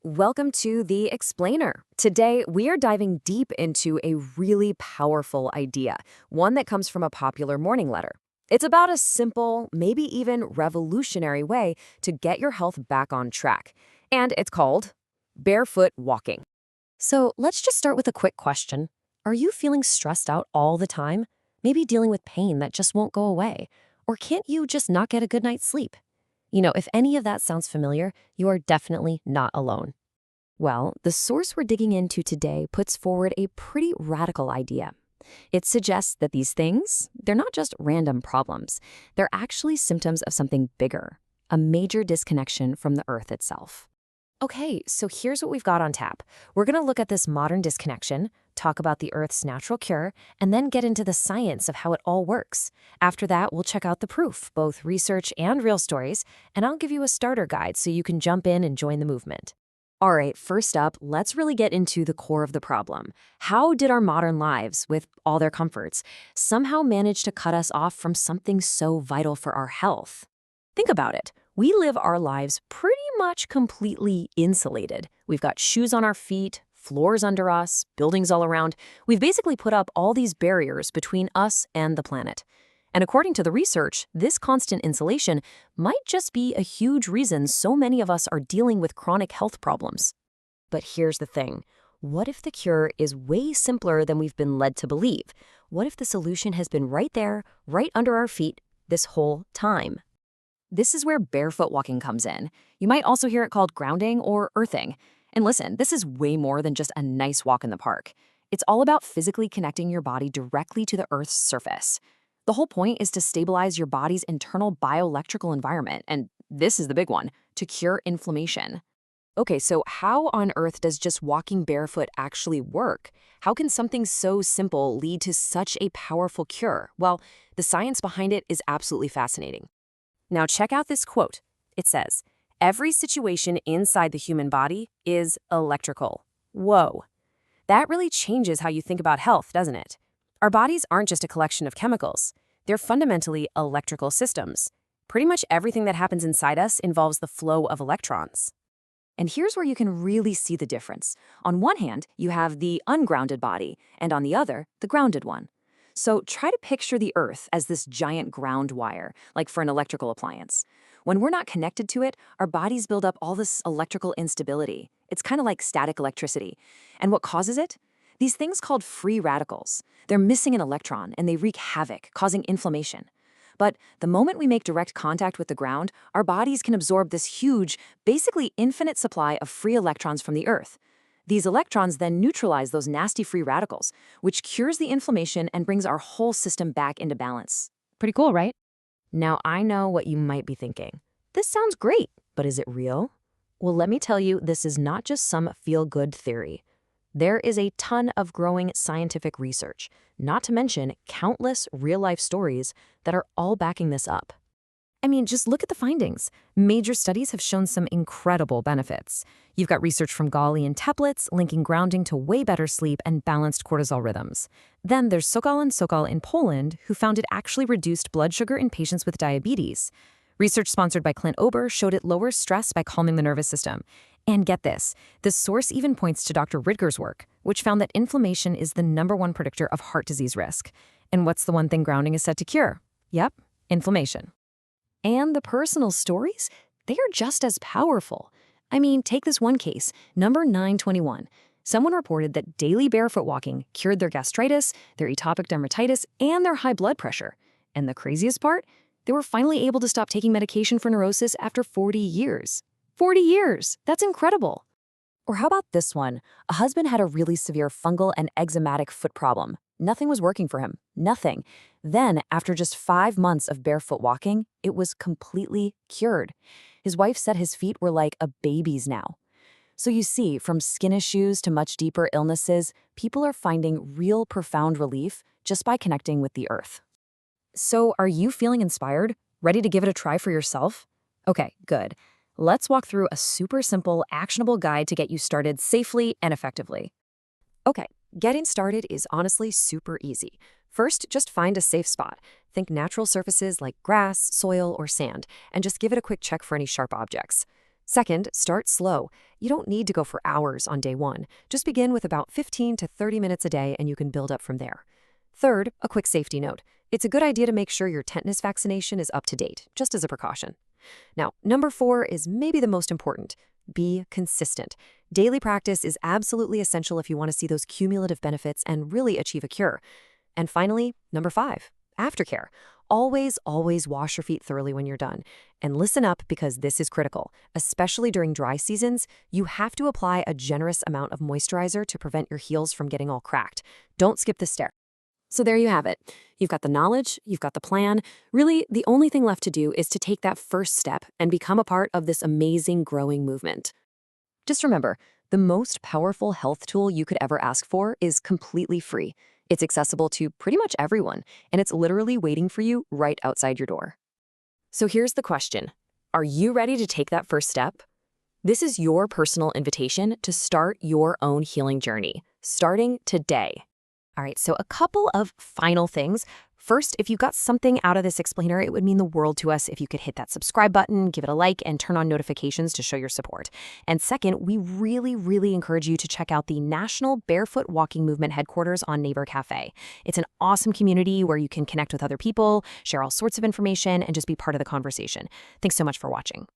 Welcome to The Explainer. Today, we are diving deep into a really powerful idea, one that comes from a popular morning letter. It's about a simple, maybe even revolutionary way to get your health back on track. And it's called Barefoot Walking. So let's just start with a quick question. Are you feeling stressed out all the time? Maybe dealing with pain that just won't go away? Or can't you just not get a good night's sleep? If any of that sounds familiar, you are definitely not alone. Well, the source we're digging into today puts forward a pretty radical idea. It suggests that these things, they're not just random problems. They're actually symptoms of something bigger, a major disconnection from the Earth itself. Okay, so here's what we've got on tap. We're going to look at this modern disconnection, talk about the Earth's natural cure, and then get into the science of how it all works. After that, we'll check out the proof, both research and real stories, and I'll give you a starter guide so you can jump in and join the movement. All right, first up, let's really get into the core of the problem. How did our modern lives, with all their comforts, somehow manage to cut us off from something so vital for our health? Think about it. We live our lives pretty much completely insulated. We've got shoes on our feet, floors under us, buildings all around. We've basically put up all these barriers between us and the planet. And according to the research, this constant insulation might just be a huge reason so many of us are dealing with chronic health problems. But here's the thing. What if the cure is way simpler than we've been led to believe? What if the solution has been right there, right under our feet, this whole time? This is where barefoot walking comes in. You might also hear it called grounding or earthing. And listen, this is way more than just a nice walk in the park. It's all about physically connecting your body directly to the Earth's surface. The whole point is to stabilize your body's internal bioelectrical environment, and this is the big one, to cure inflammation. Okay, so how on earth does just walking barefoot actually work? How can something so simple lead to such a powerful cure? Well, the science behind it is absolutely fascinating. Now check out this quote. It says, "Every situation inside the human body is electrical." Whoa. That really changes how you think about health, doesn't it? Our bodies aren't just a collection of chemicals. They're fundamentally electrical systems. Pretty much everything that happens inside us involves the flow of electrons. And here's where you can really see the difference. On one hand, you have the ungrounded body, and on the other, the grounded one. So try to picture the Earth as this giant ground wire, like for an electrical appliance. When we're not connected to it, our bodies build up all this electrical instability. It's kind of like static electricity. And what causes it? These things called free radicals. They're missing an electron and they wreak havoc, causing inflammation. But the moment we make direct contact with the ground, our bodies can absorb this huge, basically infinite supply of free electrons from the Earth. These electrons then neutralize those nasty free radicals, which cures the inflammation and brings our whole system back into balance. Pretty cool, right? Now, I know what you might be thinking. This sounds great, but is it real? Well, let me tell you, this is not just some feel-good theory. There is a ton of growing scientific research, not to mention countless real-life stories that are all backing this up. I mean, just look at the findings. Major studies have shown some incredible benefits. You've got research from Gali and Teplitz linking grounding to way better sleep and balanced cortisol rhythms. Then there's Sokal and Sokal in Poland, who found it actually reduced blood sugar in patients with diabetes. Research sponsored by Clint Ober showed it lowers stress by calming the nervous system. And get this, the source even points to Dr. Ridger's work, which found that inflammation is the #1 predictor of heart disease risk. And what's the one thing grounding is said to cure? Yep, inflammation. And the personal stories, they are just as powerful. I mean, take this one case, number 921. Someone reported that daily barefoot walking cured their gastritis, their atopic dermatitis, and their high blood pressure. And the craziest part? They were finally able to stop taking medication for neurosis after 40 years. 40 years! That's incredible! Or how about this one? A husband had a really severe fungal and eczematic foot problem. Nothing was working for him. Nothing. Then, after just 5 months of barefoot walking, it was completely cured. His wife said his feet were like a baby's now. So you see, from skin issues to much deeper illnesses, people are finding real profound relief just by connecting with the Earth. So are you feeling inspired? Ready to give it a try for yourself? Okay, good. Let's walk through a super simple, actionable guide to get you started safely and effectively. Okay, getting started is honestly super easy. First, just find a safe spot. Think natural surfaces like grass, soil, or sand, and just give it a quick check for any sharp objects. Second, start slow. You don't need to go for hours on day one. Just begin with about 15 to 30 minutes a day and you can build up from there. Third, a quick safety note. It's a good idea to make sure your tetanus vaccination is up to date, just as a precaution. Now, number 4 is maybe the most important. Be consistent. Daily practice is absolutely essential if you want to see those cumulative benefits and really achieve a cure. And finally, number 5, aftercare. Always, always wash your feet thoroughly when you're done. And listen up because this is critical. Especially during dry seasons, you have to apply a generous amount of moisturizer to prevent your heels from getting all cracked. Don't skip this step. So there you have it. You've got the knowledge, you've got the plan. Really, the only thing left to do is to take that first step and become a part of this amazing growing movement. Just remember, the most powerful health tool you could ever ask for is completely free. It's accessible to pretty much everyone, and it's literally waiting for you right outside your door. So here's the question. Are you ready to take that first step? This is your personal invitation to start your own healing journey, starting today. All right, so a couple of final things. First, if you got something out of this explainer, it would mean the world to us if you could hit that subscribe button, give it a like, and turn on notifications to show your support. And second, we really, really encourage you to check out the National Barefoot Walking Movement headquarters on Neighbor Cafe. It's an awesome community where you can connect with other people, share all sorts of information, and just be part of the conversation. Thanks so much for watching.